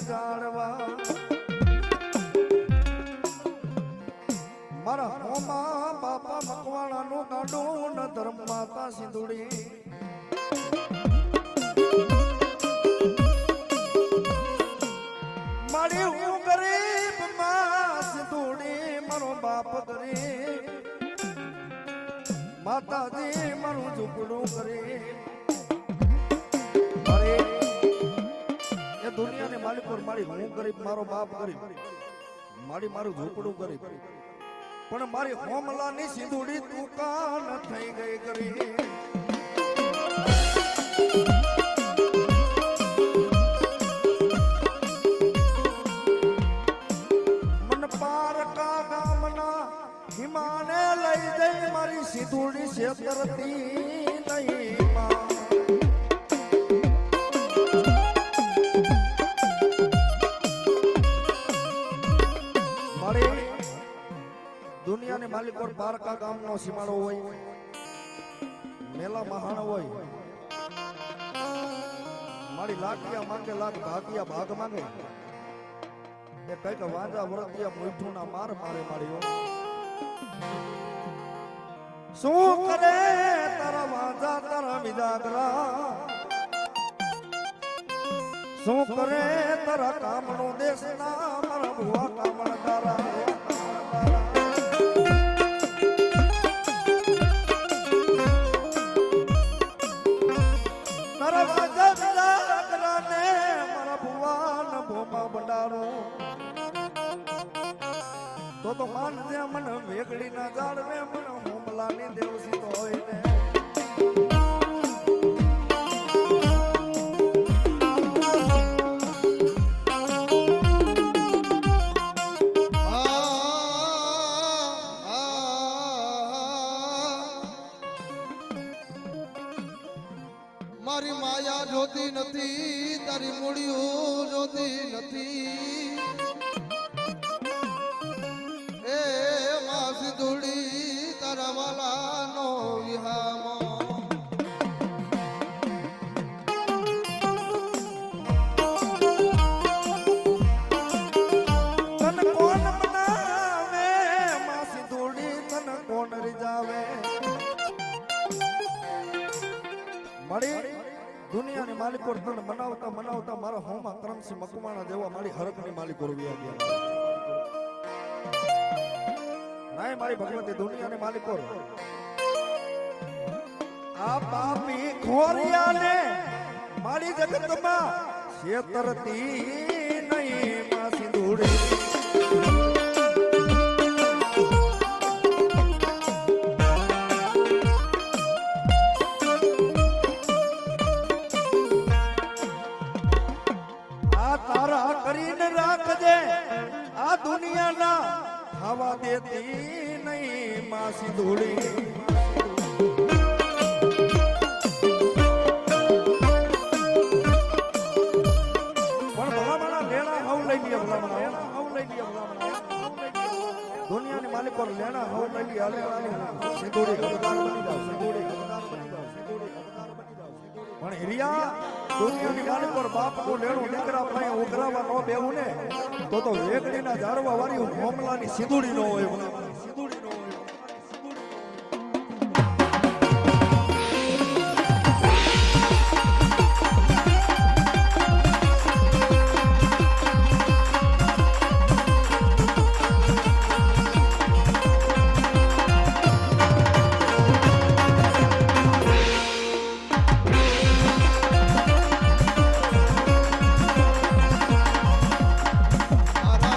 જાણવા મારા હોમા બાપા મકવાણાનું ગાડું ન ધર્મ માતા સિંધુડી મારી હું ગરીબ માં સિંધુડી મારો બાપ ગરીબ માતાજી મારું ઝૂંપડું કરી અરે એ દુનિયાને માલિક પર મારી હું ગરીબ મારો બાપ ગરીબ મારું ઝૂંપડું ગરીબ પણ મારી હોમલાની સિંધુડી તું કાન થઈ ગઈ કરી મન પારકા ગામના હિમાને લઈ જઈ મારી સિંધુડી છેતરતી નહીં માં મારી દુનિયાની માલિક પર પારકા ગામનો સીમાડો હોય મેલા મહાણ હોય મારી લાખિયા માંગે લાખ ભાગિયા ભાગ માંગે એ કઈક વાંજા વરતિયા મીઠું ના માર મારે માર્યો શું કરે તારા વાંજા તારા વિજાગરા શું કરે તારા કામનો દેશ ના મારા ભુવા કામણદારા તારા વાંજા વિજાગરા ને મારા ભુવા ન ભોમા બંડારો તો માનજે મને વેગડી ના જાળવે મને હોમલાની દેવસી તો હોય ને મારી માયા જોતી નથી તારી મૂળિયું જોતી નથી એ માં સિંધુડી તારા વાલાનો વિહામો તન કોણ બનાવે માં સિંધુડી તન કોણ રીજાવે મારી દુનિયાની માલિકો તન મનાવતા મનાવતા મારા હોમા કરમસી મકવાણા દેવા મારી હરકની માલિકો રૂપિયા ગયા નાય મારી ભગવતી દુનિયાની માલિકો આ પાપી ખોરિયાને મારી જગતમાં છેતરતી નહીં માં સિંધુડી આ તારા કરીને રાખજે આ દુનિયાના ખાવા દેતી નહીં માં સિંધુડી પણ ભલામણા લેણા હવ લઈ લે ભલામણા હવ લઈ લે દુનિયાની માલિક પર લેણા હવ લઈ લે હાલે સિંધુડી ગમદાર બની જાવ સિંધુડી ગમદાર બની જાવ સિંધુડી ગમદાર બની જાવ પણ હિરિયા દુનિયાની માલિક પર બાપ કો લેણું દીકરા ભાઈ ઉઘરાવા નો બેહું ને તો વેગડીના ઝાડવા વાળી હોમલાની સિંધુડી નો હોય સિંધુડી નો હોય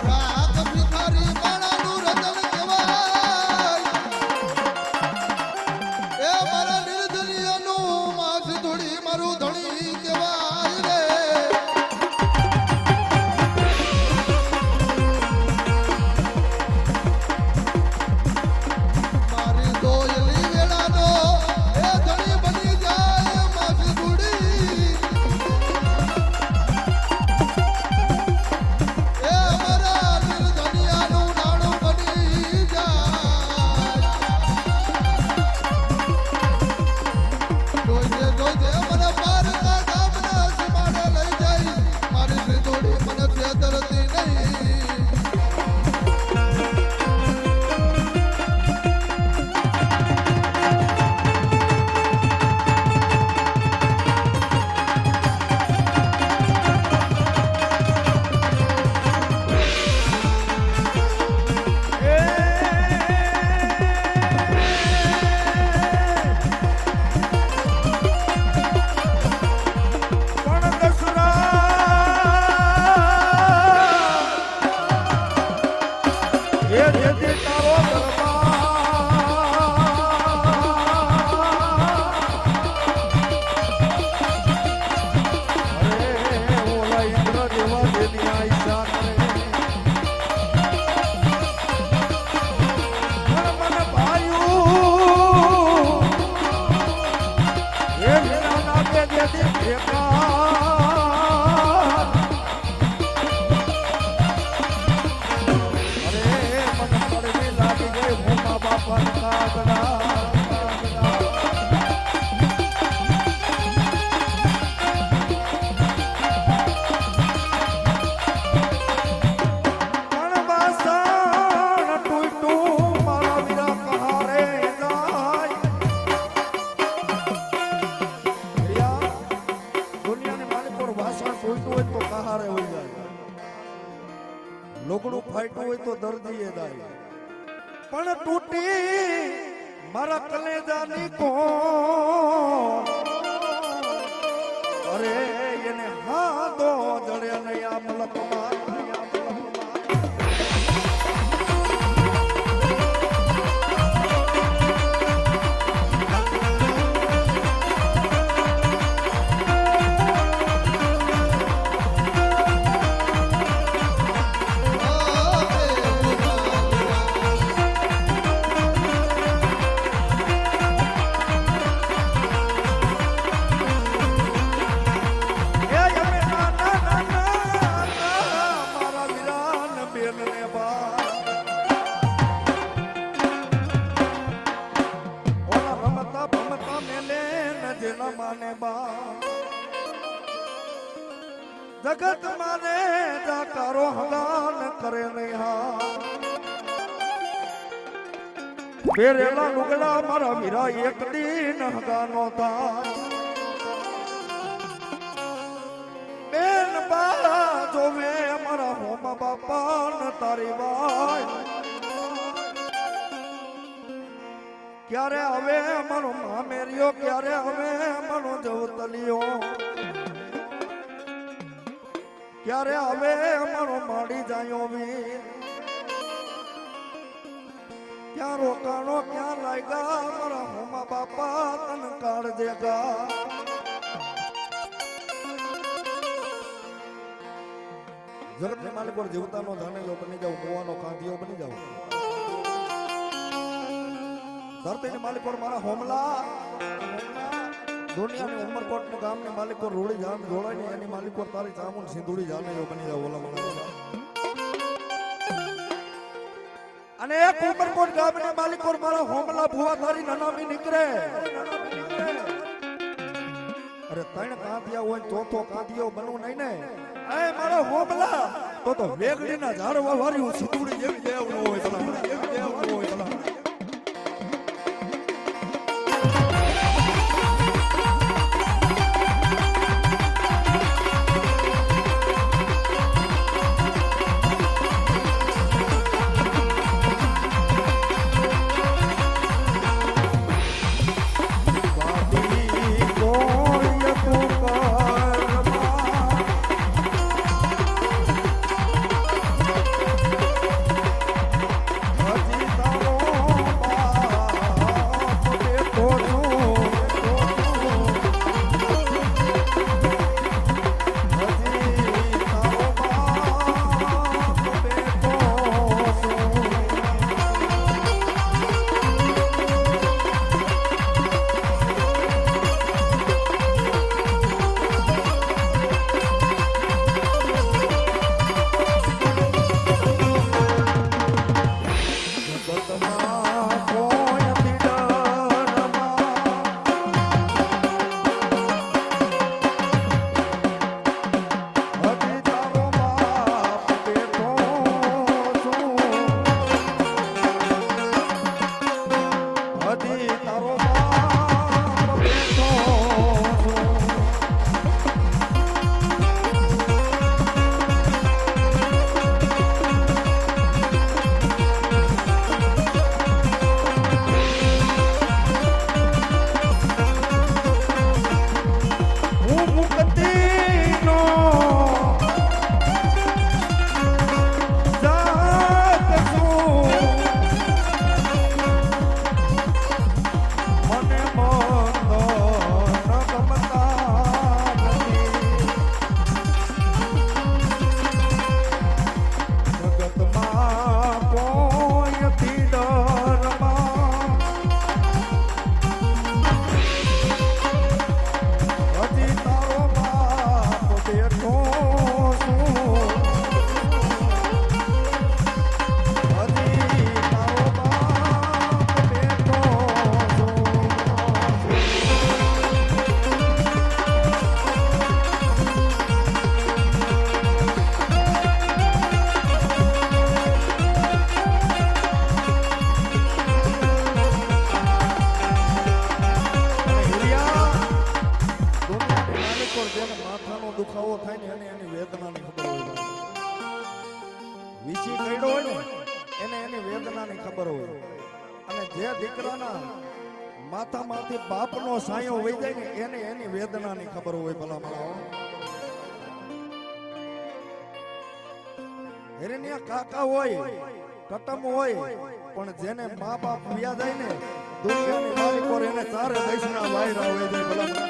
રાત ભિખારી બાળાનું રતન કહેવાય વાસણ તૂટ્યું હોય તો કહારે હોય જાય, લોકડું ફાટ્યું હોય તો દર્દીએ જાય, પણ તૂટી મારા કલેજાની કોણ, અરે એને હાથો જડે નહીં આ મલકમાં. જગત માને જાકારો હગાન કરે નહીં હા, પહેરેલા લુગડા મારા વીરા એક દિન હગાનો થાય, બેન બા જોવે મારા હોમા બાપા ને તારી બાઈ, ક્યારે હવે મારો મામેરિયો, ક્યારે હવે મારો જવતલિયો, ક્યારે હવે અમારો માડી જાયો વીર, ક્યાં રોકાણો ક્યાં લાગ્યા મારા હોમા બાપા તન કાઢજેગા. જગતની માલિક પર જીવતાનો જાનેલો બની જાવ, મોવાનો કાંધિયો બની જાવ, ધરતીની માલિક પર મારા હોમલા, દુનિયાની ઉમરકોટ ગામની માલિકો રોડી જાન જોડાઈને એની માલિકો તારી ચામુન સિંધુડી જાને એવો બની જાવ ઓલા મને. અને એક ઉમરકોટ ગામની માલિકો મારા હોમલા ભુવા તારી નનામી નીકળે, અરે ત્રણ કાંતિયા હોય ચોથો કાંતિયો બનવું નહીં ને, એ મારા હોમલા તો વેગડીના ઝાડવા વાળી હું સિંધુડી જેવી દેવ ન હોય ભલા, જેવી દેવ ન હોય ભલા. બળતરાવો થાય ને એને એની વેદનાની ખબર હોય વિસી કઈડો હોય ને એને એની વેદનાની ખબર હોય અને જે દીકરાના માથામાંથી બાપનો સાયો વહી જાય ને એને એની વેદનાની ખબર હોય ભલા મળાવો હિરણ્ય કાકા હોય કટમ હોય પણ જેને મા બાપ વ્યા જાય ને દુનિયાની મારી પર એને ચારે દેશના વાયરા હોય જાય ભલા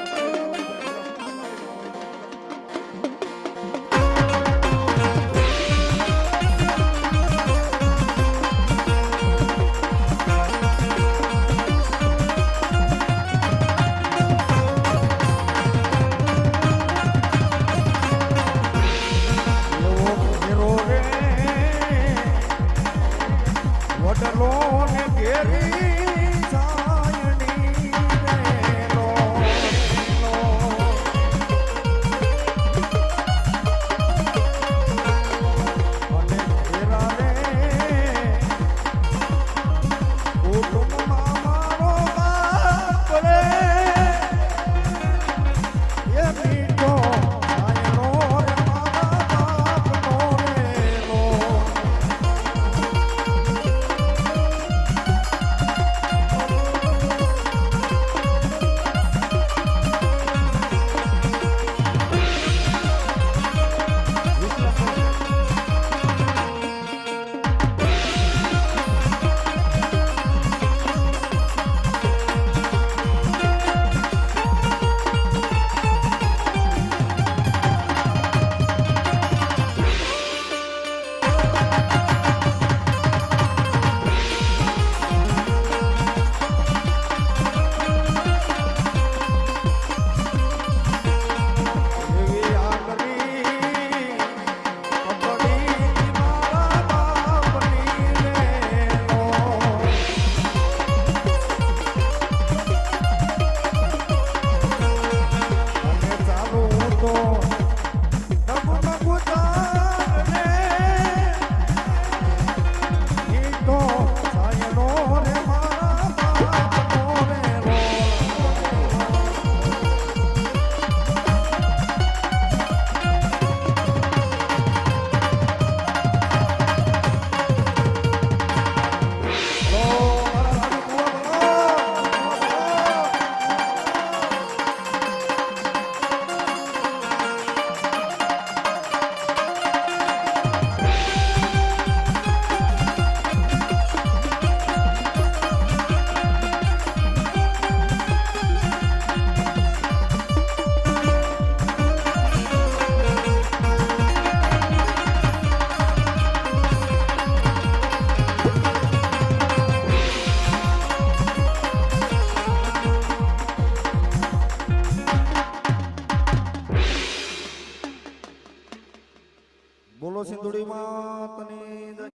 બોલો સિંધુડી માતની જય